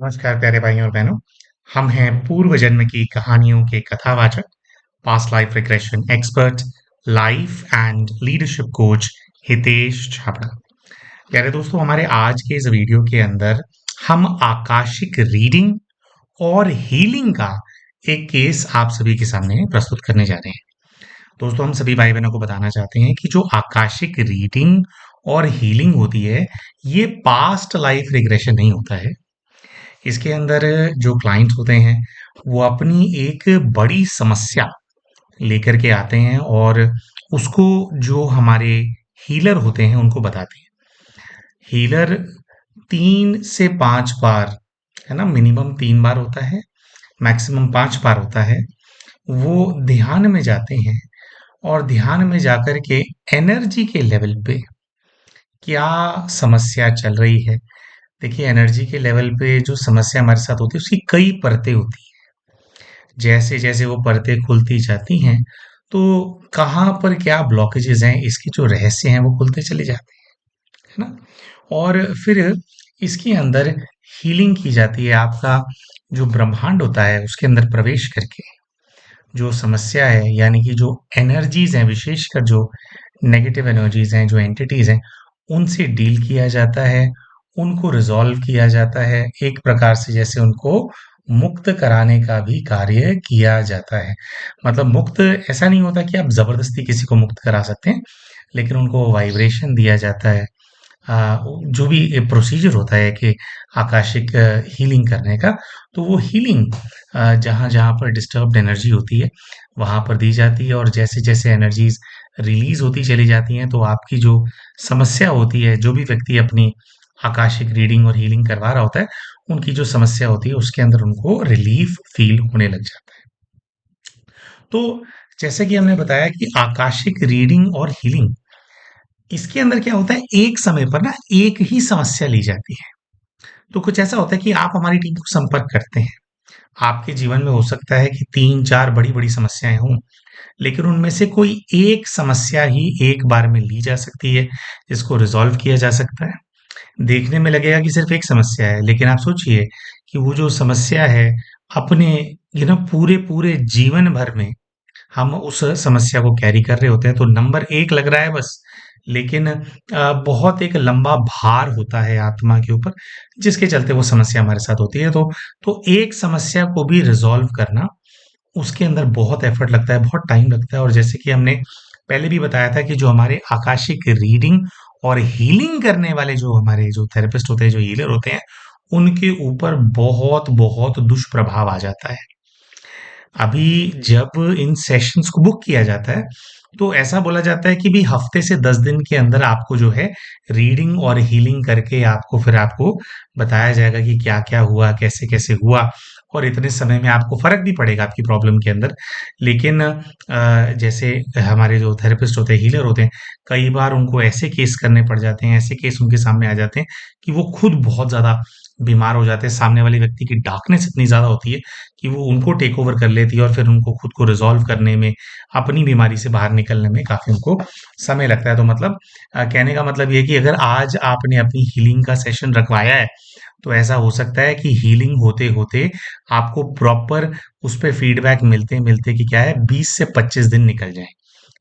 नमस्कार प्यारे भाइयों और बहनों। हम हैं पूर्व जन्म की कहानियों के कथावाचक, past life regression expert, life and leadership coach Hitesh Chhabra. प्यारे दोस्तों, हमारे आज के इस वीडियो के अंदर हम आकाशिक रीडिंग और हीलिंग का एक केस आप सभी के सामने प्रस्तुत करने जा रहे हैं। दोस्तों, हम सभी भाई बहनों को बताना चाहते हैं कि जो आकाशिक रीडिंग और हीलिंग होती है, ये पास्ट लाइफ रिग्रेशन नहीं होता है। इसके अंदर जो क्लाइंट्स होते हैं वो अपनी एक बड़ी समस्या लेकर के आते हैं और उसको जो हमारे हीलर होते हैं उनको बताते हैं। हीलर 3 से 5 बार, है ना, मिनिमम 3 बार होता है, मैक्सिमम 5 बार होता है, वो ध्यान में जाते हैं और ध्यान में जाकर के एनर्जी के लेवल पे क्या समस्या चल रही है। देखिए, एनर्जी के लेवल पे जो समस्या हमारे साथ होती है उसकी कई परतें होती हैं। जैसे जैसे वो परतें खुलती जाती हैं तो कहाँ पर क्या ब्लॉकेजेस हैं, इसके जो रहस्य हैं वो खुलते चले जाते हैं, है ना। और फिर इसके अंदर हीलिंग की जाती है। आपका जो ब्रह्मांड होता है उसके अंदर प्रवेश करके जो समस्या है, यानी कि जो एनर्जीज हैं, विशेषकर जो नेगेटिव एनर्जीज हैं, जो एंटिटीज हैं, उनसे डील किया जाता है, उनको रिजॉल्व किया जाता है, एक प्रकार से जैसे उनको मुक्त कराने का भी कार्य किया जाता है। मतलब मुक्त ऐसा नहीं होता कि आप जबरदस्ती किसी को मुक्त करा सकते हैं, लेकिन उनको वाइब्रेशन दिया जाता है। जो भी प्रोसीजर होता है कि आकाशिक हीलिंग करने का, तो वो हीलिंग जहाँ जहाँ पर डिस्टर्ब्ड एनर्जी होती है वहाँ पर दी जाती है, और जैसे जैसे एनर्जीज रिलीज होती चली जाती हैं तो आपकी जो समस्या होती है, जो भी व्यक्ति अपनी आकाशिक रीडिंग और हीलिंग करवा रहा होता है, उनकी जो समस्या होती है उसके अंदर उनको रिलीफ फील होने लग जाता है। तो जैसे कि हमने बताया कि आकाशिक रीडिंग और हीलिंग, इसके अंदर क्या होता है, एक समय पर ना एक ही समस्या ली जाती है। तो कुछ ऐसा होता है कि आप हमारी टीम को संपर्क करते हैं। आपके जीवन में हो सकता है कि 3-4 बड़ी-बड़ी समस्याएँ हों, लेकिन उनमें से कोई एक समस्या ही एक बार में ली जा सकती है, जिसको रिज़ॉल्व किया जा सकता है। देखने में लगेगा कि सिर्फ़ एक समस्या है, लेकिन आप सोचिए कि वो जो समस्या है, अपने पूरे-पूरे जीवन भर में हम उस समस्या को कैरी कर रहे होते हैं। तो नंबर 1 लग रहा है बस, लेकिन बहुत एक लंबा भार होता है आत्मा के ऊपर, जिसके चलते वो समस्या हमारे साथ होती है। तो एक समस्या को भी रिज़ॉल्व करना, उसके अंदर बहुत एफर्ट लगता है, बहुत टाइम लगता है। और जैसे कि हमने पहले भी बताया था कि जो हमारे आकाशिक रीडिंग और हीलिंग करने वाले जो हमारे जो थेरेपिस्ट होते हैं, जो हीलर होते हैं, उनके ऊपर बहुत-बहुत दुष्प्रभाव आ जाता है। अभी जब इन सेशंस को बुक किया जाता है, तो ऐसा बोला जाता है कि भी हफ्ते से 10 दिन के अंदर आपको जो है रीडिंग और हीलिंग करके आपको बताया जाएगा कि क्या-क्या हुआ, कैसे-कैसे हुआ, और इतने समय में आपको फ़र्क भी पड़ेगा आपकी प्रॉब्लम के अंदर। लेकिन जैसे हमारे जो थेरेपिस्ट होते हैं, हीलर होते हैं, कई बार उनको ऐसे केस करने पड़ जाते हैं, ऐसे केस उनके सामने आ जाते हैं कि वो खुद बहुत ज़्यादा बीमार हो जाते हैं। सामने वाले व्यक्ति की डार्कनेस इतनी ज़्यादा होती है कि वो उनको टेक ओवर कर लेती है, और फिर उनको खुद को रिज़ॉल्व करने में, अपनी बीमारी से बाहर निकलने में काफ़ी उनको समय लगता है। तो मतलब कहने का मतलब ये है कि अगर आज आपने अपनी हीलिंग का सेशन रखवाया है, तो ऐसा हो सकता है कि हीलिंग होते-होते आपको प्रॉपर उस पे फीडबैक मिलते-मिलते कि क्या है, 20 से 25 दिन निकल जाएँ,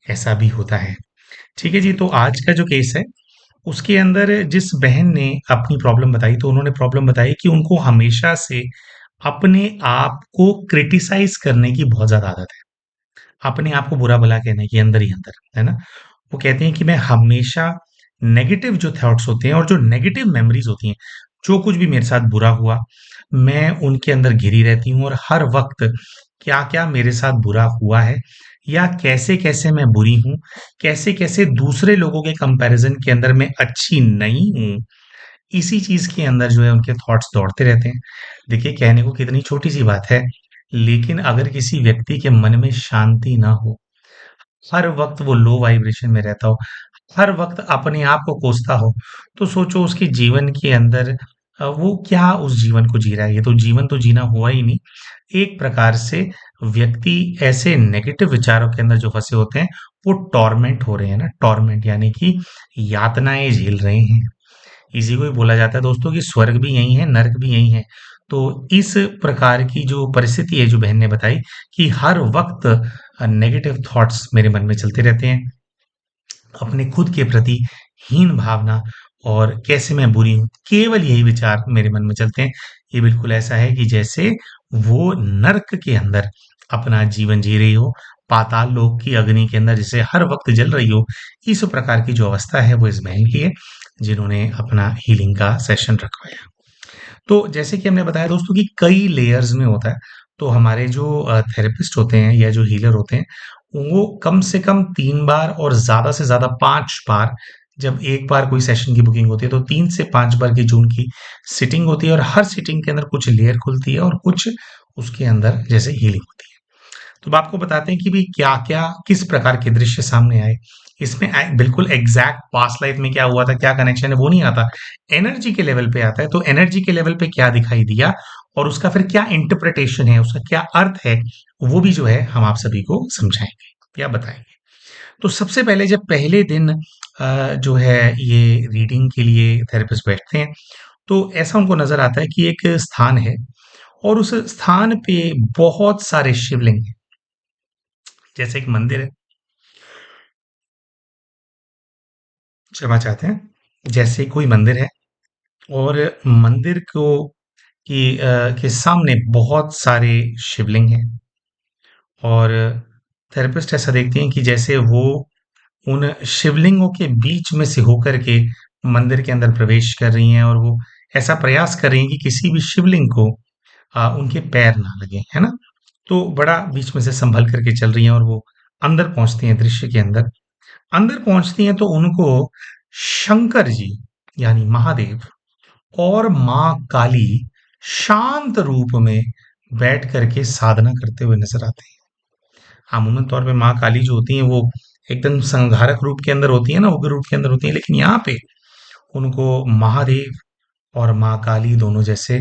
ऐसा भी होता है। ठीक है जी, तो आज का जो केस है, उसके अंदर जिस बहन ने अपनी प्रॉब्लम बताई, तो उन्होंने प्रॉब्लम बताई कि उनको हमेशा से अपने आप को क्रिटिसाइज़ करने की बहुत ज़्यादा आदत है। अपने आप को बुरा-भला कहने की अंदर ही अंदर, है ना? वो कहती हैं कि मैं हमेशा नेगेटिव जो थॉट्स होते हैं और जो नेगेटिव मेमोरीज़ होती हैं, जो कुछ भी मेरे साथ बुरा हुआ, मैं उनके अंदर घिरी रहती हूँ, और हर वक़्त क्या-क्या मेरे साथ बुरा हुआ है, या कैसे-कैसे मैं बुरी हूँ, कैसे-कैसे दूसरे लोगों के कंपैरिज़न के अंदर मैं अच्छी नहीं हूँ, इसी चीज़ के अंदर जो है उनके थॉट्स दौड़ते रहते हैं। देखिए, कहने को कितनी छोटी-सी बात है, लेकिन अगर किसी व्यक्ति के मन में शांति ना हो, हर वक़्त वो लो वाइब्रेशन में रहता हो, हर वक़्त अपने आप को कोसता हो, तो सोचो उसके जीवन के अंदर वो क्या उस जीवन को जी रहा है। ये तो जीवन तो जीना हुआ ही नहीं। एक प्रकार से व्यक्ति ऐसे नेगेटिव विचारों के अंदर जो फँसे होते हैं, वो टॉर्मेंट हो रहे हैं ना, टॉर्मेंट यानी कि यातनाएँ झेल रहे हैं। इसी को ही बोला जाता है दोस्तों कि स्वर्ग भी यही है, नर्क भी यही है। तो इस प्रकार की जो परिस्थिति है जो बहन ने बताई कि हर वक्त नेगेटिव थॉट्स मेरे मन में चलते रहते हैं, अपने खुद के प्रति हीन भावना और कैसे मैं बुरी हूँ, केवल यही विचार मेरे मन में चलते हैं। ये बिल्कुल ऐसा है कि जैसे वो नर्क के अंदर अपना जीवन जी रही हो, पाताल लोक की अग्नि के अंदर जैसे हर वक्त जल रही हो, इस प्रकार की जो अवस्था है वो इस बहन की है, जिन्होंने अपना हीलिंग का सेशन रखवाया। तो जैसे कि हमने बताया दोस्तों कि कई लेयर्स में होता है, तो हमारे जो थेरेपिस्ट होते हैं या जो हीलर होते हैं, वो कम से कम 3 बार और ज़्यादा से ज़्यादा 5 बार, जब एक बार कोई सेशन की बुकिंग होती है तो 3 से 5 बार की जो उनकी सिटिंग होती है, और हर सिटिंग के अंदर कुछ लेयर खुलती है और कुछ उसके अंदर जैसे हीलिंग होती है। तो अब आपको बताते हैं कि भाई क्या-क्या किस प्रकार के दृश्य सामने आए। इसमें बिल्कुल एग्जैक्ट पास्ट लाइफ में क्या हुआ था, क्या कनेक्शन है, वो नहीं आता। एनर्जी के लेवल पे आता है, तो एनर्जी के लेवल पे क्या दिखाई दिया और उसका फिर क्या इंटरप्रिटेशन है, उसका क्या अर्थ है, वो भी जो है हम आप सभी को समझाएंगे या बताएंगे। तो सबसे पहले जब पहले दिन जो है ये रीडिंग के लिए थेरेपिस्ट बैठते हैं, तो ऐसा उनको नजर आता है कि एक स्थान है और उस स्थान पे बहुत सारे शिवलिंग हैं। जैसे एक मंदिर है, क्षमा चाहते हैं, जैसे कोई मंदिर है और मंदिर को के सामने बहुत सारे शिवलिंग हैं, और थेरेपिस्ट ऐसा देखते हैं कि जैसे वो उन शिवलिंगों के बीच में से होकर के मंदिर के अंदर प्रवेश कर रही हैं, और वो ऐसा प्रयास कर रही हैं कि किसी भी शिवलिंग को उनके पैर ना लगे, है ना? तो बड़ा बीच में से संभल करके चल रही हैं और वो अंदर पहुंचती हैं दृश्य के अंदर। अंदर पहुंचती हैं तो उनको शंकर जी यानी महादेव और माँ काली शांत रूप में बैठ करके साधना करते हुए नजर आते हैं। अमूमन तौर पे माँ काली जो होती हैं वो एकदम संहारक रूप के अंदर होती है ना, उग्र रूप के अंदर होती है, लेकिन यहाँ पे उनको महादेव और माँ काली दोनों जैसे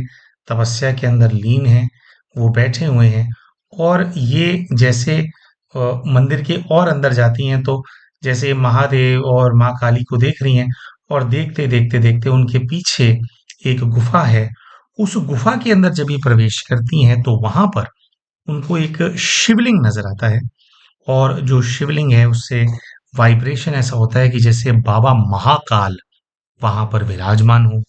तपस्या के अंदर लीन हैं, वो बैठे हुए हैं। और ये जैसे मंदिर के और अंदर जाती हैं तो जैसे महादेव और माँ काली को देख रही हैं, और देखते देखते देखते उनके पीछे एक गुफा है। उस गुफा के अंदर जब ये प्रवेश करती हैं तो वहां पर उनको एक शिवलिंग नजर आता है, और जो शिवलिंग है उससे वाइब्रेशन ऐसा होता है कि जैसे बाबा महाकाल वहां पर विराजमान हो।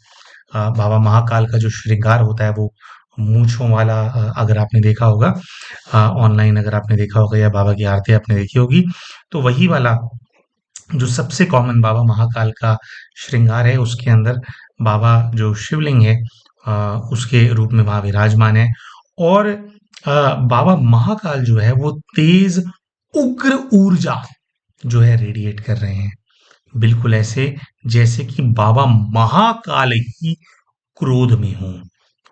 बाबा महाकाल का जो श्रृंगार होता है वो मूंछों वाला, अगर आपने देखा होगा ऑनलाइन, अगर आपने देखा होगा या बाबा की आरती आपने देखी होगी, तो वही वाला जो सबसे कॉमन बाबा महाकाल का श्रृंगार है, उसके अंदर बाबा जो शिवलिंग है उसके रूप में वहां विराजमान है। और बाबा महाकाल जो है वो तेज उग्र ऊर्जा जो है रेडिएट कर रहे हैं, बिल्कुल ऐसे जैसे कि बाबा महाकाल ही क्रोध में हो,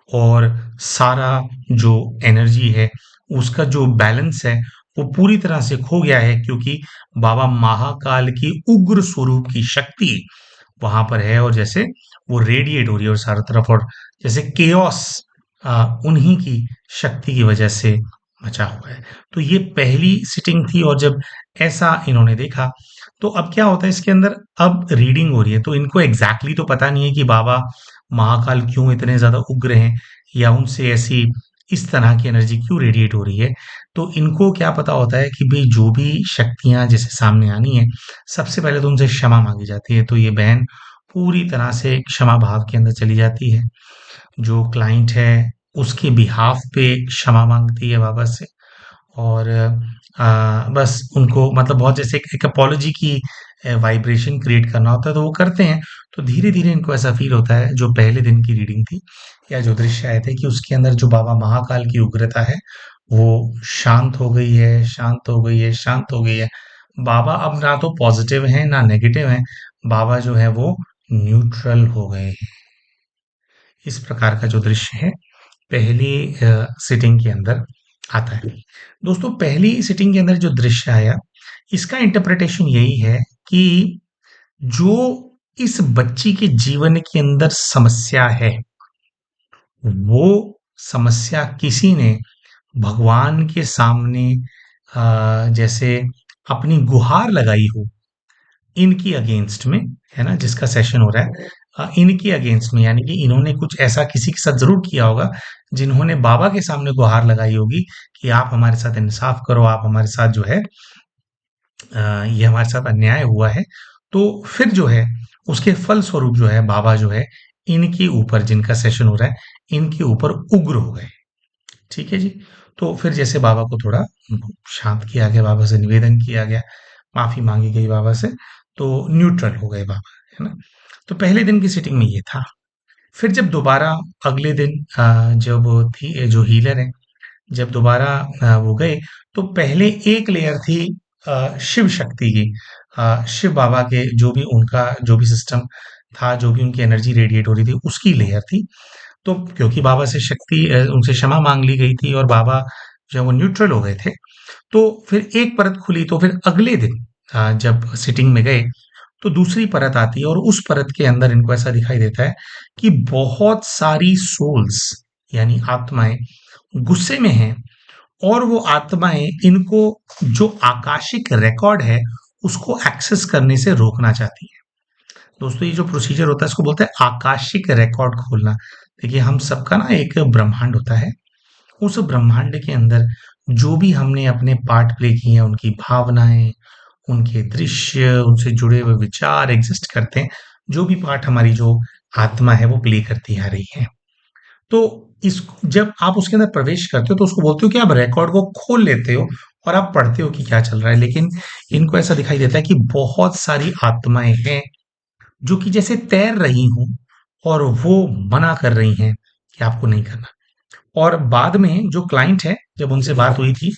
और सारा जो एनर्जी है उसका जो बैलेंस है वो पूरी तरह से खो गया है, क्योंकि बाबा महाकाल की उग्र स्वरूप की शक्ति वहां पर है, और जैसे वो रेडिएट हो रही है और चारों तरफ, और जैसे केओस उन्हीं की शक्ति की वजह से मचा हुआ है। तो ये पहली सिटिंग थी, और जब ऐसा इन्होंने देखा तो अब क्या होता है इसके अंदर, अब रीडिंग हो रही है तो इनको एग्जैक्टली तो पता नहीं है कि बाबा महाकाल क्यों इतने ज्यादा उग्र हैं, या उनसे ऐसी इस तरह की एनर्जी क्यों रेडिएट हो रही है। तो इनको क्या पता होता है कि भाई जो भी शक्तियां जैसे सामने आनी है, सबसे पहले तो उनसे क्षमा मांगी जाती है। तो ये बहन पूरी तरह से क्षमा भाव के अंदर चली जाती है, जो क्लाइंट है उसके बिहाफ पे क्षमा मांगती है बाबा से, और बस उनको मतलब बहुत जैसे एक अपॉलॉजी की वाइब्रेशन क्रिएट करना होता है तो वो करते हैं। तो धीरे धीरे इनको ऐसा फील होता है, जो पहले दिन की रीडिंग थी या जो दृश्य आए थे, कि उसके अंदर जो बाबा महाकाल की उग्रता है वो शांत हो गई है, शांत हो गई है, शांत हो गई है। बाबा अब ना तो पॉजिटिव हैं ना नेगेटिव हैं, बाबा जो है वो न्यूट्रल हो गए हैं। इस प्रकार का जो दृश्य है पहली सिटिंग के अंदर आता है। दोस्तों पहली सिटिंग के अंदर जो दृश्य आया, इसका इंटरप्रिटेशन यही है कि जो इस बच्ची के जीवन के अंदर समस्या है, वो समस्या किसी ने भगवान के सामने जैसे अपनी गुहार लगाई हो इनकी अगेंस्ट में, है ना, जिसका सेशन हो रहा है, इनके अगेंस्ट में, यानी कि इन्होंने कुछ ऐसा किसी के साथ जरूर किया होगा, जिन्होंने बाबा के सामने गुहार लगाई होगी कि आप हमारे साथ इंसाफ करो, आप हमारे साथ जो है ये हमारे साथ अन्याय हुआ है। तो फिर जो है उसके फल स्वरूप जो है बाबा जो है इनके ऊपर, जिनका सेशन हो रहा है, इनके ऊपर उग्र हो गए। ठीक है जी। तो फिर जैसे बाबा को थोड़ा शांत किया गया, बाबा से निवेदन किया गया, माफी मांगी गई बाबा से, तो न्यूट्रल हो गए बाबा, है ना। तो पहले दिन की सीटिंग में ये था। फिर जब दोबारा अगले दिन जब थी जो हीलर है, जब दोबारा वो गए, तो पहले एक लेयर थी शिव शक्ति की, शिव बाबा के जो भी उनका जो भी सिस्टम था, जो भी उनकी एनर्जी रेडिएट हो रही थी, उसकी लेयर थी। तो क्योंकि बाबा से शक्ति उनसे क्षमा मांग ली गई थी और बाबा जो है वो न्यूट्रल हो गए थे, तो फिर एक परत खुली। तो फिर अगले दिन जब सिटिंग में गए, तो दूसरी परत आती है और उस परत के अंदर इनको ऐसा दिखाई देता है कि बहुत सारी सोल्स, यानी आत्माएं गुस्से में हैं, और वो आत्माएं इनको जो आकाशिक रिकॉर्ड है उसको एक्सेस करने से रोकना चाहती है। दोस्तों, ये जो प्रोसीजर होता है इसको बोलते हैं आकाशिक रिकॉर्ड खोलना। देखिए, हम सबका ना एक ब्रह्मांड होता है। उस ब्रह्मांड के अंदर जो भी हमने अपने पार्ट प्ले किए हैं, उनकी भावनाएं, उनके दृश्य, उनसे जुड़े हुए विचार एग्जिस्ट करते हैं। जो भी पार्ट हमारी जो आत्मा है वो प्ले करती आ रही है। तो इस जब आप उसके अंदर प्रवेश करते हो तो उसको बोलते हो कि आप रिकॉर्ड को खोल लेते हो और आप पढ़ते हो कि क्या चल रहा है। लेकिन इनको ऐसा दिखाई देता है कि बहुत सारी आत्माएं हैं जो कि जैसे तैर रही हूँ, और वो मना कर रही हैं कि आपको नहीं करना। और बाद में जो क्लाइंट है, जब उनसे बात हुई थी,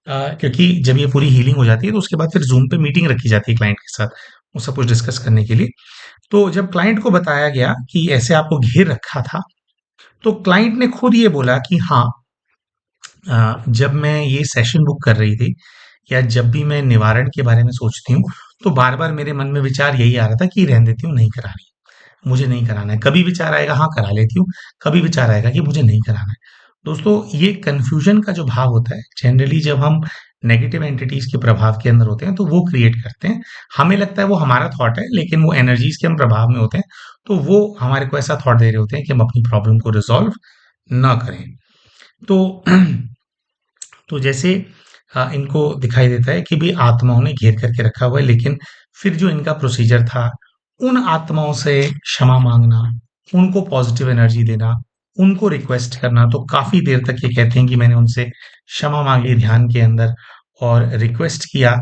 क्योंकि जब ये पूरी हीलिंग हो जाती है तो उसके बाद फिर जूम पे मीटिंग रखी जाती है क्लाइंट के साथ, वो सब कुछ डिस्कस करने के लिए। तो जब क्लाइंट को बताया गया कि ऐसे आपको घेर रखा था, तो क्लाइंट ने खुद ये बोला कि हाँ, जब मैं ये सेशन बुक कर रही थी, या जब भी मैं निवारण के बारे में सोचती हूँ, तो बार बार मेरे मन में विचार यही आ रहा था कि रहने देती हूँ, नहीं करा रही, मुझे नहीं कराना है। कभी विचार आएगा हाँ करा लेती हूँ, कभी विचार आएगा कि मुझे नहीं कराना है। दोस्तों, ये कन्फ्यूजन का जो भाव होता है, जनरली जब हम नेगेटिव एंटिटीज के प्रभाव के अंदर होते हैं तो वो क्रिएट करते हैं। हमें लगता है वो हमारा थॉट है, लेकिन वो एनर्जीज के हम प्रभाव में होते हैं, तो वो हमारे को ऐसा थॉट दे रहे होते हैं कि हम अपनी प्रॉब्लम को रिजॉल्व ना करें। तो तो जैसे इनको दिखाई देता है कि भी आत्माओं ने घेर करके रखा हुआ है, लेकिन फिर जो इनका प्रोसीजर था, उन आत्माओं से क्षमा मांगना, उनको पॉजिटिव एनर्जी देना, उनको रिक्वेस्ट करना, तो काफी देर तक ये कहते हैं कि मैंने उनसे क्षमा मांगी ध्यान के अंदर और रिक्वेस्ट किया।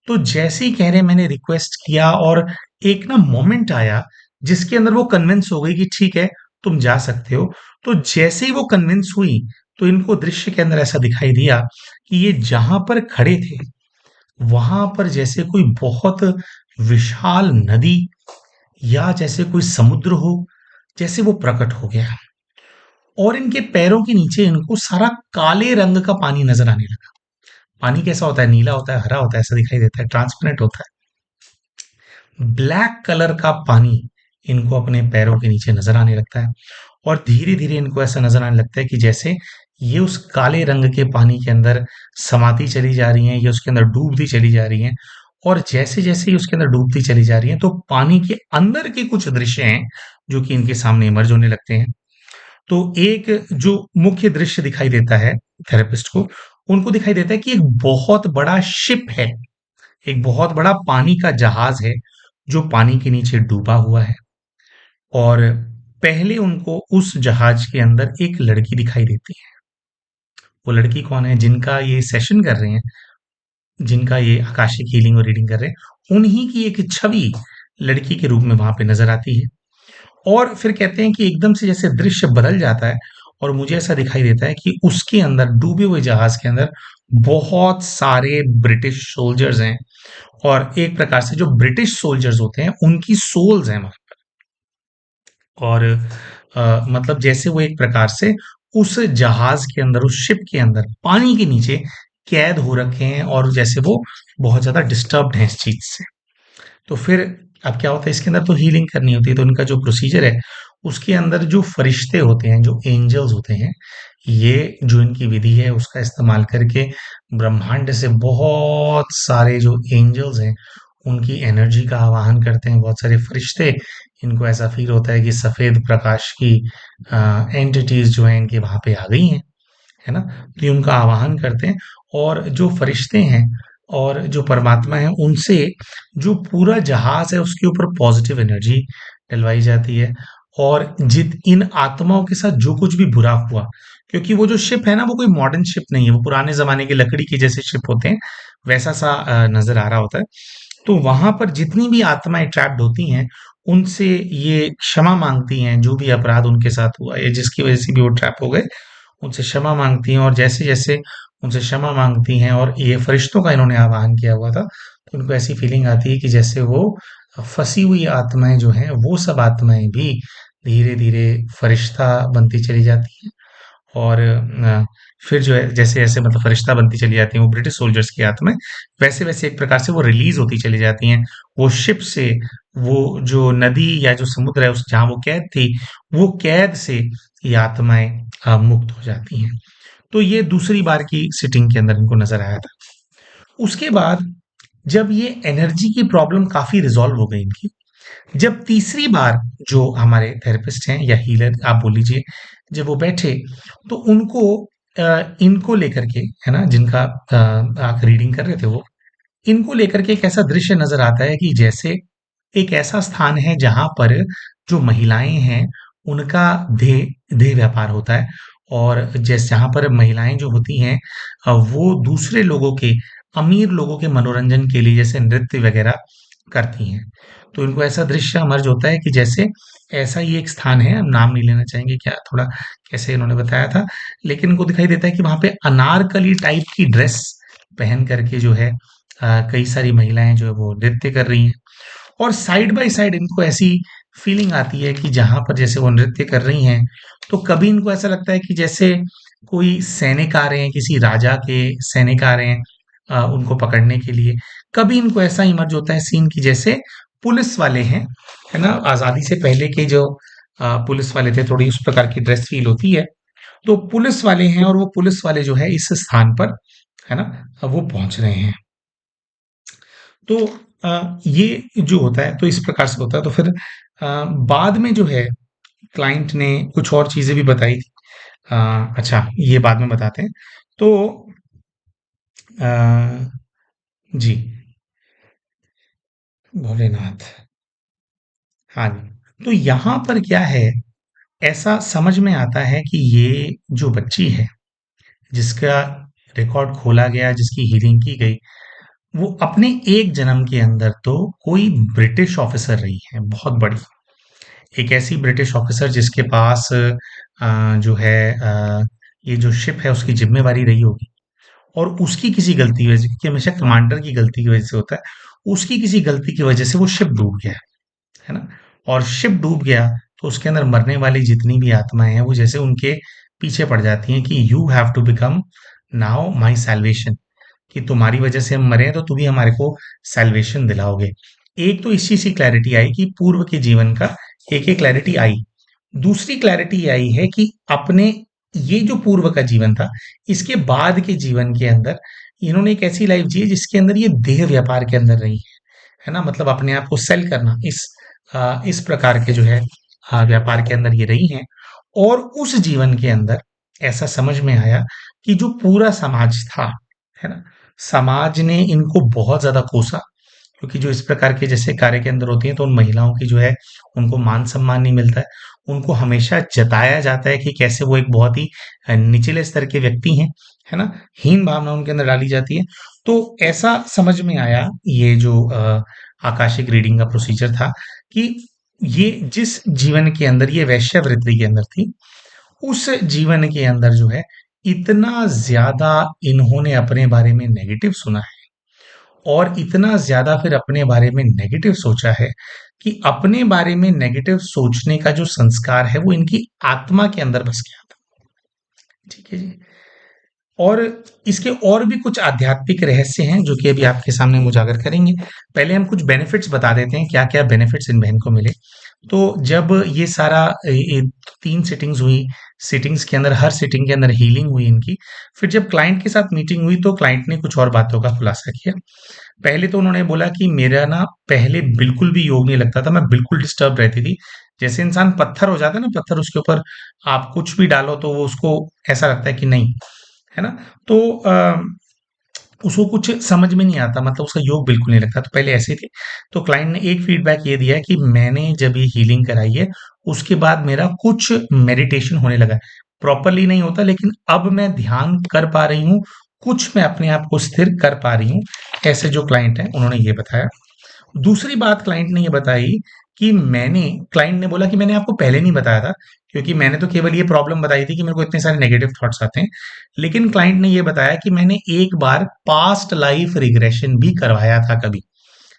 तो जैसे ही कह रहे मैंने रिक्वेस्ट किया, और एक ना मोमेंट आया जिसके अंदर वो कन्विंस हो गई कि ठीक है, तुम जा सकते हो। तो जैसे ही वो कन्विंस हुई, तो इनको दृश्य के अंदर ऐसा दिखाई दिया कि ये जहां पर खड़े थे, वहां पर जैसे कोई बहुत विशाल नदी या जैसे कोई समुद्र हो, जैसे वो प्रकट हो गया। और इनके पैरों के नीचे इनको सारा काले रंग का पानी नजर आने लगा। पानी कैसा होता है? नीला होता है, हरा होता है, ऐसा दिखाई देता है, ट्रांसपेरेंट होता है। ब्लैक कलर का पानी इनको अपने पैरों के नीचे नजर आने लगता है, और धीरे धीरे इनको ऐसा नजर आने लगता है कि जैसे ये उस काले रंग के पानी के अंदर समाती चली जा रही हैं, ये उसके अंदर डूबती चली जा रही हैं। और जैसे जैसे ही उसके अंदर डूबती चली जा रही हैं, तो पानी के अंदर के कुछ दृश्य हैं जो कि इनके सामने इमर्ज होने लगते हैं। तो एक जो मुख्य दृश्य दिखाई देता है थेरेपिस्ट को, उनको दिखाई देता है कि एक बहुत बड़ा शिप है, एक बहुत बड़ा पानी का जहाज है जो पानी के नीचे डूबा हुआ है। और पहले उनको उस जहाज के अंदर एक लड़की दिखाई देती है। वो लड़की कौन है? जिनका ये सेशन कर रहे हैं, जिनका ये आकाशिक हीलिंग और रीडिंग कर रहे हैं, उन्हीं की एक छवि लड़की के रूप में वहां पे नजर आती है। और फिर कहते हैं कि एकदम से जैसे दृश्य बदल जाता है, और मुझे ऐसा दिखाई देता है कि उसके अंदर, डूबे हुए जहाज के अंदर, बहुत सारे ब्रिटिश सोल्जर्स हैं। और एक प्रकार से जो ब्रिटिश सोल्जर्स होते हैं उनकी सोल्स हैं वहां। और मतलब जैसे वो एक प्रकार से उस जहाज के अंदर, उस शिप के अंदर पानी के नीचे कैद हो रखे हैं, और जैसे वो बहुत ज्यादा डिस्टर्ब्ड हैं इस चीज से। तो फिर अब क्या होता है, इसके अंदर तो हीलिंग करनी होती है, तो इनका जो प्रोसीजर है उसके अंदर जो फरिश्ते होते हैं, जो एंजल्स होते हैं, ये जो इनकी विधि है उसका इस्तेमाल करके ब्रह्मांड से बहुत सारे जो एंजल्स हैं उनकी एनर्जी का आवाहन करते हैं। बहुत सारे फरिश्ते इनको ऐसा फील होता है कि सफेद प्रकाश की एंटिटीज जो हैं इनके वहां पे आ गई हैं, है ना। तो ये उनका आवाहन करते हैं, और जो फरिश्ते हैं और जो परमात्मा है उनसे जो पूरा जहाज है उसके ऊपर पॉजिटिव एनर्जी डलवाई जाती है। और जित इन आत्माओं के साथ जो कुछ भी बुरा हुआ, क्योंकि वो जो शिप है ना वो कोई मॉडर्न शिप नहीं है, वो पुराने जमाने के लकड़ी के जैसे शिप होते हैं, वैसा सा नजर आ रहा होता है। तो वहां पर जितनी भी आत्माएं ट्रैप्ड होती हैं उनसे ये क्षमा मांगती हैं, जो भी अपराध उनके साथ हुआ या जिसकी वजह से भी वो ट्रैप हो गए, उनसे क्षमा मांगती हैं। और जैसे-जैसे उनसे क्षमा मांगती हैं, और ये फरिश्तों का इन्होंने आवाहन किया हुआ था, तो उनको ऐसी फीलिंग आती है कि जैसे वो फँसी हुई आत्माएँ जो हैं, वो सब आत्माएँ भी धीरे-धीरे फरिश्ता बनती चली जाती हैं। और फिर जो है जैसे-जैसे मतलब फरिश्ता बनती चली जाती हैं वो ब्रिटिश सोल्जर्स की आत्माएँ, वैसे-वैसे एक प्रकार से वो रिलीज़ होती चली जाती हैं। वो शिप से, वो जो नदी या जो समुद्र है उस जहाँ वो कैद थी, वो कैद से ये आत्माएँ मुक्त हो जाती हैं। तो ये दूसरी बार की सिटिंग के अंदर इनको नज़र आया था। उसके बाद जब ये एनर्जी की प्रॉब्लम काफ़ी रिज़ॉल्व हो गई इनकी, जब तीसरी बार जो हमारे थेरेपिस्ट हैं या हीलर आप बोल लीजिए, जब वो बैठे, तो उनको इनको लेकर के, है ना, जिनका आप रीडिंग कर रहे थे वो, इनको लेकर के एक ऐसा दृश्य नज़र आता है कि जैसे एक ऐसा स्थान है जहाँ पर जो महिलाएँ हैं, उनका देह देह व्यापार होता है। और जैसे जहाँ पर महिलाएँ जो होती हैं वो दूसरे लोगों के, अमीर लोगों के मनोरंजन के लिए जैसे नृत्य वग़ैरह करती हैं। तो इनको ऐसा दृश्य इमर्ज होता है कि जैसे ऐसा ही एक स्थान है, हम नाम नहीं लेना चाहेंगे, क्या थोड़ा कैसे इन्होंने बताया था, लेकिन इनको दिखाई देता है कि वहाँ पे अनारकली टाइप की ड्रेस पहन करके जो है कई सारी महिलाएँ जो है वो नृत्य कर रही हैं। और साइड बाय साइड इनको ऐसी फीलिंग आती है कि जहाँ पर जैसे वो नृत्य कर रही हैं, तो कभी इनको ऐसा लगता है कि जैसे कोई सैनिक आ रहे हैं, किसी राजा के सैनिक आ रहे हैं उनको पकड़ने के लिए। कभी इनको ऐसा इमर्ज होता है सीन कि जैसे पुलिस वाले हैं, है ना? आज़ादी से पहले के जो पुलिस वाले थे, थोड़ी उस प्रकार की ड्रेस फील होती है। तो पुलिस वाले हैं और वो पुलिस वाले जो है इस स्थान पर, है ना? वो पहुँच रहे हैं। तो ये जो होता है तो इस प्रकार से होता है। तो फिर बाद में जो है क्लाइंट ने कुछ और चीज़ें भी बताई थी। अच्छा, ये बाद में बताते हैं। तो अ, जी, भोलेनाथ। हाँ जी, तो यहाँ पर क्या है, ऐसा समझ में आता है कि ये जो बच्ची है, जिसका रिकॉर्ड खोला गया, जिसकी हीलिंग की गई, वो अपने एक जन्म के अंदर तो कोई ब्रिटिश ऑफिसर रही है, बहुत बड़ी। एक ऐसी ब्रिटिश ऑफिसर जिसके पास जो है ये जो शिप है उसकी जिम्मेवारी रही होगी, और उसकी किसी गलती की वजह से, क्योंकि हमेशा कमांडर की गलती की वजह से होता है, उसकी किसी गलती की वजह से वो शिप डूब गया, है ना? और शिप डूब गया तो उसके अंदर मरने वाली जितनी भी आत्माएं हैं वो जैसे उनके पीछे पड़ जाती हैं कि you have to become now my salvation, कि तुम्हारी वजह से हम मरे हैं तो तुम ही हमारे को सैल्वेशन दिलाओगे। एक तो इस चीज की क्लैरिटी आई कि पूर्व के जीवन का एक क्लैरिटी आई। दूसरी क्लैरिटी आई है कि अपने ये जो पूर्व का जीवन था, इसके बाद के जीवन के अंदर इन्होंने एक ऐसी लाइफ जी है जिसके अंदर ये देह व्यापार के अंदर रही है ना, मतलब अपने आप को सेल करना, इस प्रकार के जो है व्यापार के अंदर ये रही हैं। और उस जीवन के अंदर ऐसा समझ में आया कि जो पूरा समाज था, है ना, समाज ने इनको बहुत ज्यादा कोसा, क्योंकि जो इस प्रकार के जैसे कार्य के अंदर होती हैं तो उन महिलाओं की जो है उनको मान सम्मान नहीं मिलता है। उनको हमेशा जताया जाता है कि कैसे वो एक बहुत ही निचले स्तर के व्यक्ति हैं, है ना, हीन भावना उनके अंदर डाली जाती है। तो ऐसा समझ में आया, ये जो आकाशिक रीडिंग का प्रोसीजर था, कि ये जिस जीवन के अंदर ये वैश्यावृत्ति के अंदर थी, उस जीवन के अंदर जो है इतना ज्यादा इन्होंने अपने बारे में नेगेटिव सुना है, और इतना ज्यादा फिर अपने बारे में नेगेटिव सोचा है कि अपने बारे में नेगेटिव सोचने का जो संस्कार है वो इनकी आत्मा के अंदर बस गया था। ठीक है जी। और इसके और भी कुछ आध्यात्मिक रहस्य हैं जो कि अभी आपके सामने हम उजागर करेंगे। पहले हम कुछ बेनिफिट्स बता देते हैं, क्या-क्या बेनिफिट्स इन बहन को मिले। तो जब ये सारा 3 सिटिंग्स हुई, सिटिंग्स के अंदर हर सिटिंग के अंदर हीलिंग हुई इनकी। फिर जब क्लाइंट के साथ मीटिंग हुई तो क्लाइंट ने कुछ और बातों का खुलासा किया। पहले तो उन्होंने बोला कि मेरा ना पहले बिल्कुल भी योग नहीं लगता था, मैं बिल्कुल डिस्टर्ब रहती थी। जैसे इंसान पत्थर हो जाता है ना, पत्थर उसके ऊपर आप कुछ भी डालो तो वो उसको ऐसा लगता है कि नहीं, है ना? तो उसको कुछ समझ में नहीं आता, मतलब उसका योग बिल्कुल नहीं लगता, तो पहले ऐसे थे। तो क्लाइंट ने एक फीडबैक ये दिया कि मैंने जब ये हीलिंग कराई है, उसके बाद मेरा कुछ मेडिटेशन होने लगा है। प्रॉपरली नहीं होता लेकिन अब मैं ध्यान कर पा रही हूँ, कुछ मैं अपने आप को स्थिर कर पा रही हूँ। ऐसे जो क्लाइंट हैं उन्होंने ये बताया। दूसरी बात क्लाइंट ने ये बताई कि क्लाइंट ने बोला कि मैंने आपको पहले नहीं बताया था, क्योंकि मैंने तो केवल ये प्रॉब्लम बताई थी कि मेरे को इतने सारे नेगेटिव थॉट्स आते हैं। लेकिन क्लाइंट ने ये बताया कि मैंने एक बार पास्ट लाइफ रिग्रेशन भी करवाया था कभी,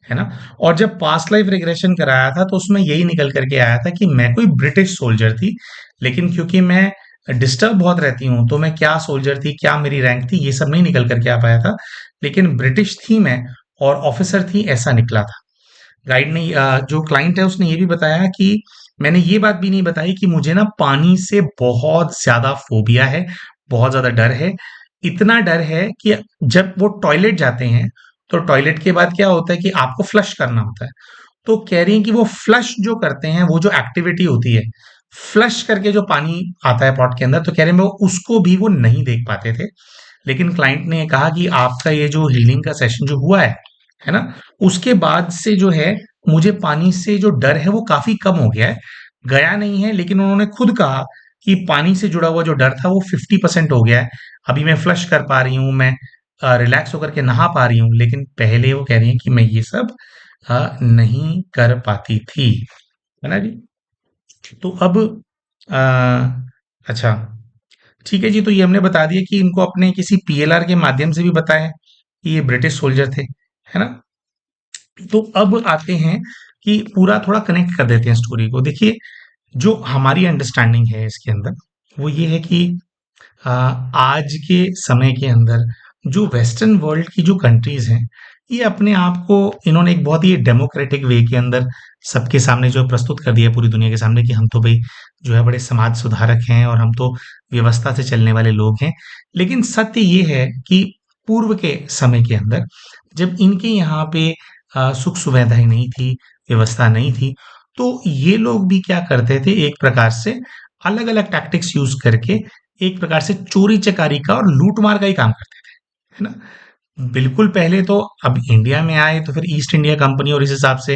है ना? और जब पास्ट लाइफ रिग्रेशन कराया था तो उसमें यही निकल करके आया था कि मैं कोई ब्रिटिश सोल्जर थी, लेकिन क्योंकि मैं डिस्टर्ब बहुत रहती हूँ तो मैं क्या सोल्जर थी, क्या मेरी रैंक थी, ये सब नहीं निकल करके आ पाया था। लेकिन ब्रिटिश थी मैं और ऑफिसर थी, ऐसा निकला था। गाइड ने जो क्लाइंट है उसने ये भी बताया कि मैंने ये बात भी नहीं बताई कि मुझे ना पानी से बहुत ज्यादा फोबिया है, बहुत ज्यादा डर है। इतना डर है कि जब वो टॉयलेट जाते हैं तो टॉयलेट के बाद क्या होता है कि आपको फ्लश करना होता है। तो कह रही हैं कि वो फ्लश जो करते हैं, वो जो एक्टिविटी होती है, फ्लश करके जो पानी आता है पॉट के अंदर, तो कह रहे हैं वो उसको भी वो नहीं देख पाते थे। लेकिन क्लाइंट ने कहा कि आपका ये जो हीलिंग का सेशन जो हुआ है ना? उसके बाद से जो है मुझे पानी से जो डर है वो काफ़ी कम हो गया है। गया नहीं है लेकिन उन्होंने खुद कहा कि पानी से जुड़ा हुआ जो डर था वो 50% हो गया है। अभी मैं फ्लश कर पा रही हूँ, मैं रिलैक्स होकर के नहा पा रही हूँ, लेकिन पहले वो कह रही हैं कि मैं ये सब नहीं कर पाती थी। है ना जी? तो अब अ, अच्छा, ठीक है जी, तो ये हमने बता दिया कि इनको अपने किसी पीएलआर के माध्यम से भी बताया कि ये ब्रिटिश सोल्जर थे, है ना? तो अब आते हैं कि पूरा थोड़ा कनेक्ट कर देते हैं स्टोरी को। देखिए, जो हमारी अंडरस्टैंडिंग है इसके अंदर, वो ये है कि आज के समय के अंदर जो वेस्टर्न वर्ल्ड की जो कंट्रीज हैं, ये अपने आप को इन्होंने एक बहुत ही डेमोक्रेटिक वे के अंदर सबके सामने जो है प्रस्तुत कर दिया पूरी दुनिया के सामने कि हम तो भाई जो है बड़े समाज सुधारक हैं और हम तो व्यवस्था से चलने वाले लोग हैं। लेकिन सत्य ये है कि पूर्व के समय के अंदर जब इनके यहाँ पे सुख सुविधाएं नहीं थी, व्यवस्था नहीं थी, तो ये लोग भी क्या करते थे, एक प्रकार से अलग अलग टैक्टिक्स यूज करके एक प्रकार से चोरी चकारी का और लूटमार का ही काम करते थे, है ना? बिल्कुल पहले तो अब इंडिया में आए तो फिर ईस्ट इंडिया कंपनी और इस हिसाब से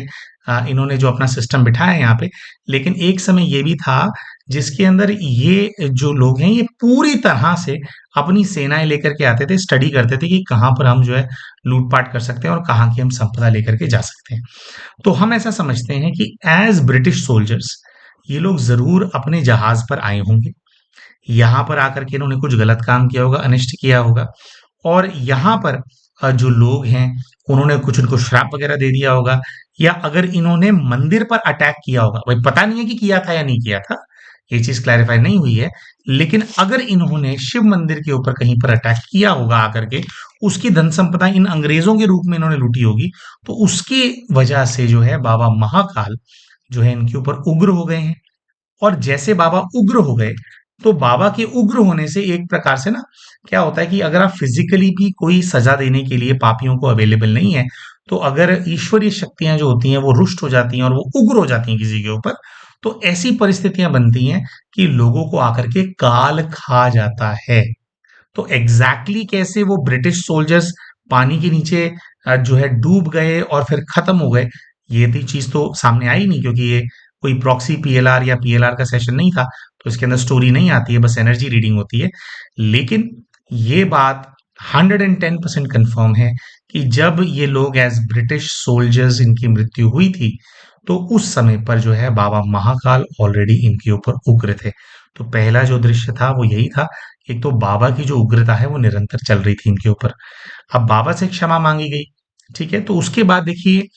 इन्होंने जो अपना सिस्टम बिठाया है यहाँ पे। लेकिन एक समय ये भी था जिसके अंदर ये जो लोग हैं ये पूरी तरह से अपनी सेनाएं लेकर के आते थे, स्टडी करते थे कि कहाँ पर हम जो है लूटपाट कर सकते हैं और कहाँ की हम संपदा लेकर के जा सकते हैं। तो हम ऐसा समझते हैं कि एज ब्रिटिश सोल्जर्स ये लोग जरूर अपने जहाज पर आए होंगे, यहाँ पर आकर के इन्होंने कुछ गलत काम किया होगा, अनिष्ट किया होगा, और यहाँ पर जो लोग हैं उन्होंने कुछ उनको श्राप वगैरह दे दिया होगा, या अगर इन्होंने मंदिर पर अटैक किया होगा, भाई पता नहीं है कि किया था या नहीं किया था, ये चीज क्लैरिफाई नहीं हुई है। लेकिन अगर इन्होंने शिव मंदिर के ऊपर कहीं पर अटैक किया होगा आकर के, उसकी धन संपदा इन अंग्रेजों के रूप में इन्होंने लूटी होगी, तो उसकी वजह से जो है बाबा महाकाल जो है इनके ऊपर उग्र हो गए हैं। और जैसे बाबा उग्र हो गए, तो बाबा के उग्र होने से एक प्रकार से ना क्या होता है कि अगर आप फिजिकली भी कोई सजा देने के लिए पापियों को अवेलेबल नहीं है, तो अगर ईश्वरीय शक्तियां जो होती हैं वो रुष्ट हो जाती हैं और वो उग्र हो जाती हैं किसी के ऊपर, तो ऐसी परिस्थितियां बनती हैं कि लोगों को आकर के काल खा जाता है। तो एग्जैक्टली कैसे वो ब्रिटिश सोल्जर्स पानी के नीचे जो है डूब गए और फिर खत्म हो गए, ये भी चीज तो सामने आई नहीं, क्योंकि ये कोई प्रॉक्सी पीएलआर या पीएलआर का सेशन नहीं था, तो इसके अंदर स्टोरी नहीं आती है, बस एनर्जी रीडिंग होती है। लेकिन ये बात 110% कंफर्म है कि जब ये लोग एज ब्रिटिश सोल्जर्स इनकी मृत्यु हुई थी, तो उस समय पर जो है बाबा महाकाल ऑलरेडी इनके ऊपर उग्र थे। तो पहला जो दृश्य था वो यही था, एक तो बाबा की जो उग्रता है वो निरंतर चल रही थी इनके ऊपर। अब बाबा से क्षमा मांगी गई, ठीक है, तो उसके बाद देखिए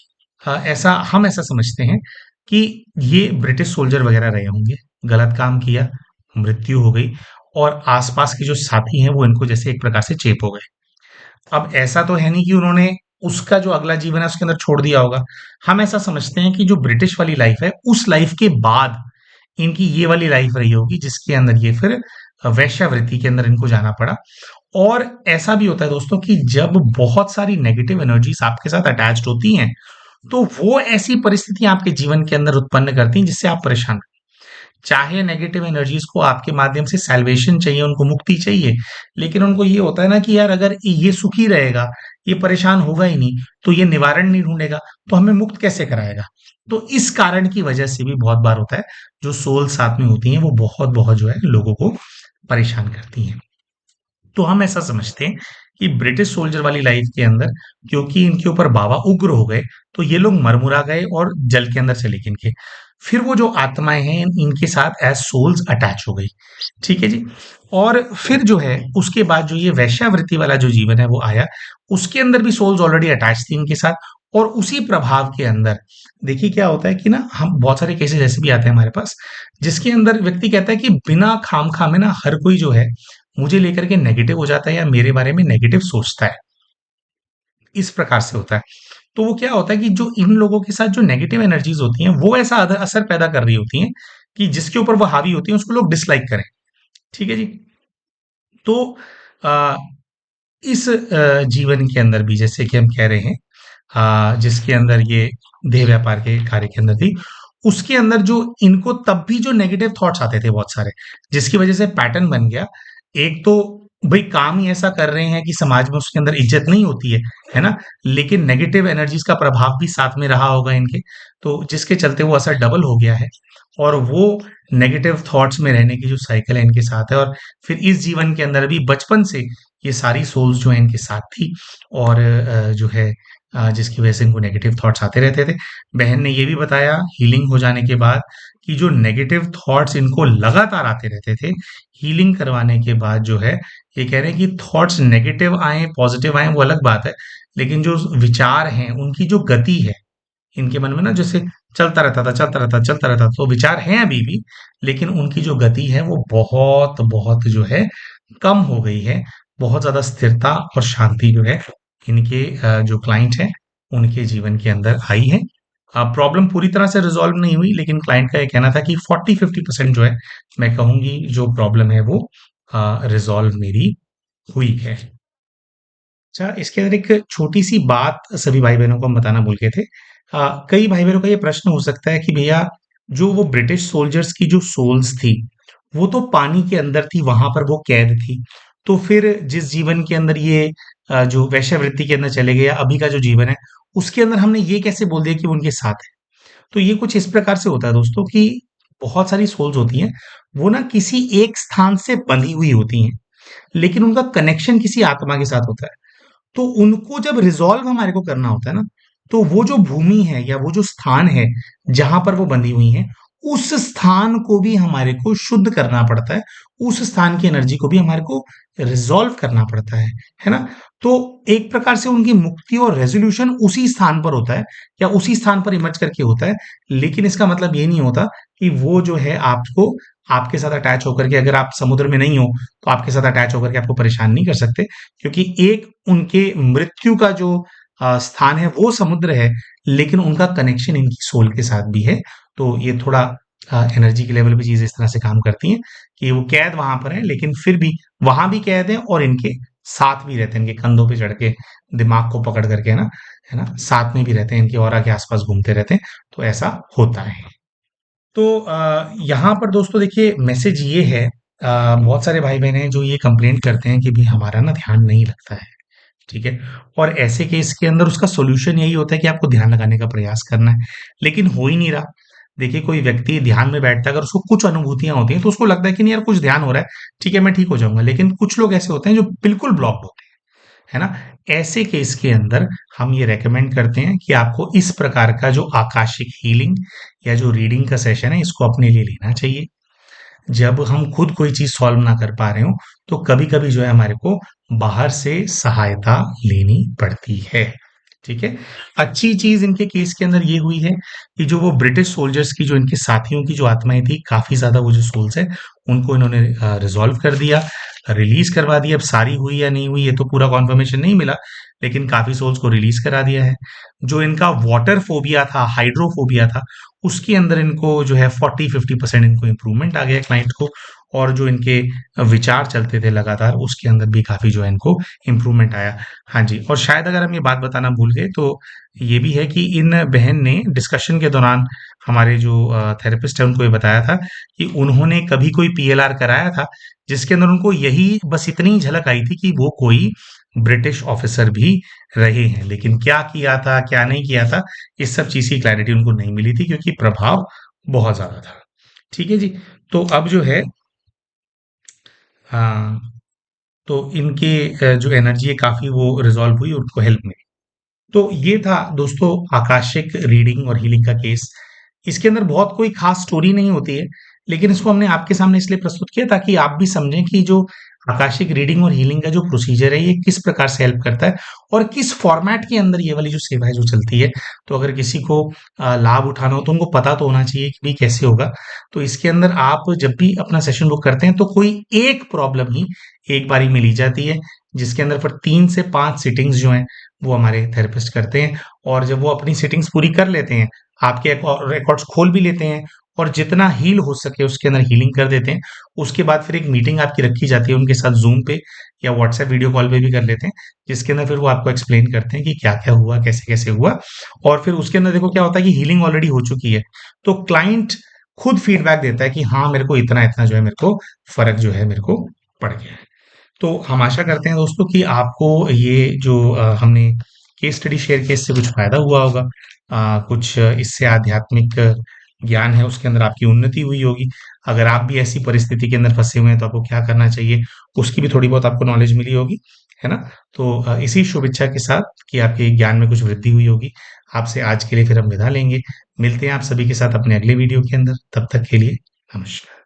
ऐसा हम ऐसा समझते हैं कि ये ब्रिटिश सोल्जर वगैरह रहे होंगे, गलत काम किया, मृत्यु हो गई, और आसपास के जो साथी हैं वो इनको जैसे एक प्रकार से चेप हो गए। अब ऐसा तो है नहीं कि उन्होंने उसका जो अगला जीवन है उसके अंदर छोड़ दिया होगा। हम ऐसा समझते हैं कि जो ब्रिटिश वाली लाइफ है उस लाइफ के बाद इनकी ये वाली लाइफ रही होगी जिसके अंदर ये फिर वैश्यावृत्ति के अंदर इनको जाना पड़ा। और ऐसा भी होता है दोस्तों कि जब बहुत सारी नेगेटिव एनर्जीज आपके साथ अटैच्ड होती हैं तो वो ऐसी परिस्थितियां आपके जीवन के अंदर उत्पन्न करती हैं जिससे आप परेशान, चाहे नेगेटिव एनर्जीज को आपके माध्यम से सैल्वेशन चाहिए, उनको मुक्ति चाहिए, लेकिन उनको ये होता है ना कि यार अगर ये सुखी रहेगा, ये परेशान होगा ही नहीं, तो ये निवारण नहीं ढूंढेगा, तो हमें मुक्त कैसे कराएगा। तो इस कारण की वजह से भी बहुत बार होता है जो सोल साथ में होती हैं वो बहुत बहुत जो है लोगों को परेशान करती हैं। तो हम ऐसा समझते हैं कि ब्रिटिश सोल्जर वाली लाइफ के अंदर क्योंकि इनके ऊपर बाबा उग्र हो गए तो ये लोग मरमुरा गए और जल के अंदर चले गए इनके। फिर वो जो आत्माएं हैं इनके साथ एज सोल्स अटैच हो गई। ठीक है जी। और फिर जो है उसके बाद जो ये वैश्यावृत्ति वाला जो जीवन है वो आया, उसके अंदर भी सोल्स ऑलरेडी अटैच थी इनके साथ। और उसी प्रभाव के अंदर देखिए क्या होता है कि ना हम बहुत सारे केसेस ऐसे भी आते हैं हमारे पास जिसके अंदर व्यक्ति कहता है कि बिना खाम खा में ना हर कोई जो है मुझे लेकर के नेगेटिव हो जाता है या मेरे बारे में नेगेटिव सोचता है। इस प्रकार से होता है। तो वो क्या होता है कि जो इन लोगों के साथ जो नेगेटिव एनर्जीज होती हैं वो ऐसा असर पैदा कर रही होती हैं कि जिसके ऊपर वो हावी होती हैं उसको लोग डिसलाइक करें। ठीक है जी। तो आ, इस जीवन के अंदर भी जैसे कि हम कह रहे हैं जिसके अंदर ये देह व्यापार के कार्य के अंदर थी, उसके अंदर जो इनको तब भी जो नेगेटिव थॉट्स आते थे बहुत सारे, जिसकी वजह से पैटर्न बन गया। एक तो भाई काम ही ऐसा कर रहे हैं कि समाज में उसके अंदर इज्जत नहीं होती है ना? लेकिन नेगेटिव एनर्जीज का प्रभाव भी साथ में रहा होगा इनके, तो जिसके चलते वो असर डबल हो गया है। और वो नेगेटिव थॉट्स में रहने की जो साइकिल है इनके साथ है, और फिर इस जीवन के अंदर भी बचपन से ये सारी सोल्स जो है इनके साथ थी। और जो है जिसकी वजह से इनको नेगेटिव थॉट्स आते रहते थे। बहन ने ये भी बताया हीलिंग हो जाने के बाद कि जो नेगेटिव थॉट्स इनको लगातार आते रहते थे, हीलिंग करवाने के बाद जो है ये कह रहे हैं कि थॉट्स नेगेटिव आए पॉजिटिव आए वो अलग बात है, लेकिन जो विचार हैं उनकी जो गति है इनके मन में ना जैसे चलता रहता था, तो विचार हैं अभी भी, लेकिन उनकी जो गति है वो बहुत बहुत जो है कम हो गई है। बहुत ज्यादा स्थिरता और शांति जो है इनके जो क्लाइंट हैं उनके जीवन के अंदर आई है। प्रॉब्लम पूरी तरह से रिजॉल्व नहीं हुई, लेकिन क्लाइंट का ये कहना था कि 40-50% जो है मैं कहूंगी जो प्रॉब्लम है वो रिजॉल्व मेरी हुई है। अच्छा, इसके अंदर एक छोटी सी बात सभी भाई बहनों को हम बताना भूल गए थे। कई भाई बहनों का ये प्रश्न हो सकता है कि भैया जो वो ब्रिटिश सोल्जर्स की जो सोल्स थी वो तो पानी के अंदर थी, वहां पर वो कैद थी, तो फिर जिस जीवन के अंदर ये जो वैश्यावृत्ति के अंदर चले गए या अभी का जो जीवन है उसके अंदर हमने ये कैसे बोल दिया कि वो उनके साथ है। तो ये कुछ इस प्रकार से होता है दोस्तों कि बहुत सारी सोल्स होती हैं, वो ना किसी एक स्थान से बंधी हुई होती हैं, लेकिन उनका कनेक्शन किसी आत्मा के साथ होता है। तो उनको जब रिजॉल्व हमारे को करना होता है ना, तो वो जो भूमि है या वो जो स्थान है जहां पर वो बंधी हुई हैं, उस स्थान को भी हमारे को शुद्ध करना पड़ता है, उस स्थान की एनर्जी को भी हमारे को रिजॉल्व करना पड़ता है ना? तो एक प्रकार से उनकी मुक्ति और रेजोल्यूशन उसी स्थान पर होता है या उसी स्थान पर इमर्ज करके होता है। लेकिन इसका मतलब ये नहीं होता कि वो जो है आपको आपके साथ अटैच होकर के, अगर आप समुद्र में नहीं हो तो आपके साथ अटैच होकर के आपको परेशान नहीं कर सकते, क्योंकि एक उनके मृत्यु का जो स्थान है वो समुद्र है, लेकिन उनका कनेक्शन इनकी सोल के साथ भी है। तो ये थोड़ा एनर्जी के लेवल पे चीजें इस तरह से काम करती हैं कि वो कैद वहां पर है, लेकिन फिर भी वहां भी कैद है और इनके साथ भी रहते हैं, इनके कंधों पे चढ़ के दिमाग को पकड़ करके है ना, साथ में भी रहते हैं, इनके ऑरा के आसपास घूमते रहते हैं। तो ऐसा होता है। तो यहाँ पर दोस्तों देखिए मैसेज ये है, बहुत सारे भाई बहन हैं जो ये कंप्लेंट करते हैं कि भी हमारा ना ध्यान नहीं लगता है। ठीक है। और ऐसे केस के अंदर उसका सॉल्यूशन यही होता है कि आपको ध्यान लगाने का प्रयास करना है, लेकिन हो ही नहीं रहा। देखिए कोई व्यक्ति ध्यान में बैठता है, अगर उसको कुछ अनुभूतियां होती हैं तो उसको लगता है कि नहीं यार कुछ ध्यान हो रहा है, ठीक है मैं ठीक हो जाऊंगा, लेकिन कुछ लोग ऐसे होते हैं जो बिल्कुल ब्लॉक्ड होते हैं, है ना? ऐसे केस के अंदर हम ये रेकमेंड करते हैं कि आपको इस प्रकार का जो आकाशिक हीलिंग या जो रीडिंग का सेशन है इसको अपने लिए लेना चाहिए। जब हम खुद कोई चीज सॉल्व ना कर पा रहे हो तो कभी कभी जो है हमारे को बाहर से सहायता लेनी पड़ती है। ठीक है। अच्छी चीज इनके केस के अंदर ये हुई है कि जो वो ब्रिटिश सोल्जर्स की, जो इनके साथियों की जो आत्माएं थी, काफी ज्यादा वो जो सोल्स है, उनको इन्होंने रिजॉल्व कर दिया, रिलीज करवा दिया। अब सारी हुई या नहीं हुई ये तो पूरा कॉन्फर्मेशन नहीं मिला, लेकिन काफी सोल्स को रिलीज करा दिया है। जो इनका वाटर फोबिया था, हाइड्रोफोबिया था, उसके अंदर इनको जो है 40-50% इनको इम्प्रूवमेंट आ गया क्लाइंट को। और जो इनके विचार चलते थे लगातार, उसके अंदर भी काफी जो है इनको इम्प्रूवमेंट आया। हाँ जी, और शायद अगर हम ये बात बताना भूल गए तो ये भी है कि इन बहन ने डिस्कशन के दौरान, हमारे जो थेरेपिस्ट है उनको ये बताया था कि उन्होंने कभी कोई पीएलआर कराया था जिसके अंदर उनको यही बस इतनी ही झलक आई थी कि वो कोई ब्रिटिश ऑफिसर भी रहे हैं, लेकिन क्या किया था क्या नहीं किया था, इस सब चीज की क्लैरिटी उनको नहीं मिली थी क्योंकि प्रभाव बहुत ज्यादा था। ठीक है जी। तो अब जो है, हाँ, तो इनके जो एनर्जी है काफी वो रिजॉल्व हुई, उनको हेल्प मिली। तो ये था दोस्तों आकाशिक रीडिंग और हीलिंग का केस। इसके अंदर बहुत कोई खास स्टोरी नहीं होती है, लेकिन इसको हमने आपके सामने इसलिए प्रस्तुत किया ताकि आप भी समझें कि जो आकाशिक रीडिंग और हीलिंग का जो प्रोसीजर है ये किस प्रकार से हेल्प करता है और किस फॉर्मेट के अंदर ये वाली जो सेवा है जो चलती है। तो अगर किसी को लाभ उठाना हो तो उनको पता तो होना चाहिए कि भाई कैसे होगा। तो इसके अंदर आप जब भी अपना सेशन बुक करते हैं तो कोई एक प्रॉब्लम ही एक बारी में ली जाती है, जिसके अंदर फिर 3 से 5 सिटिंग्स जो हैं वो हमारे थेरेपिस्ट करते हैं। और जब वो अपनी सेटिंग्स पूरी कर लेते हैं, आपके रिकॉर्ड्स खोल भी लेते हैं और जितना हील हो सके उसके अंदर हीलिंग कर देते हैं। उसके बाद फिर एक मीटिंग आपकी रखी जाती है उनके साथ, जूम पे या व्हाट्सएप वीडियो कॉल पे भी कर लेते हैं, जिसके अंदर फिर वो आपको एक्सप्लेन करते हैं कि क्या क्या हुआ, कैसे कैसे हुआ। और फिर उसके अंदर देखो क्या होता है कि हीलिंग ऑलरेडी हो चुकी है, तो क्लाइंट खुद फीडबैक देता है कि हाँ मेरे को इतना इतना जो है मेरे को फर्क जो है मेरे को पड़ गया है। तो हम आशा करते हैं दोस्तों कि आपको ये जो हमने केस स्टडी शेयर किया इससे कुछ फायदा हुआ होगा। कुछ इससे आध्यात्मिक ज्ञान है उसके अंदर आपकी उन्नति हुई होगी। अगर आप भी ऐसी परिस्थिति के अंदर फंसे हुए हैं तो आपको क्या करना चाहिए, उसकी भी थोड़ी बहुत आपको नॉलेज मिली होगी, है ना। तो इसी शुभ इच्छा के साथ कि आपके ज्ञान में कुछ वृद्धि हुई होगी, आपसे आज के लिए फिर हम विदा लेंगे। मिलते हैं आप सभी के साथ अपने अगले वीडियो के अंदर, तब तक के लिए नमस्कार।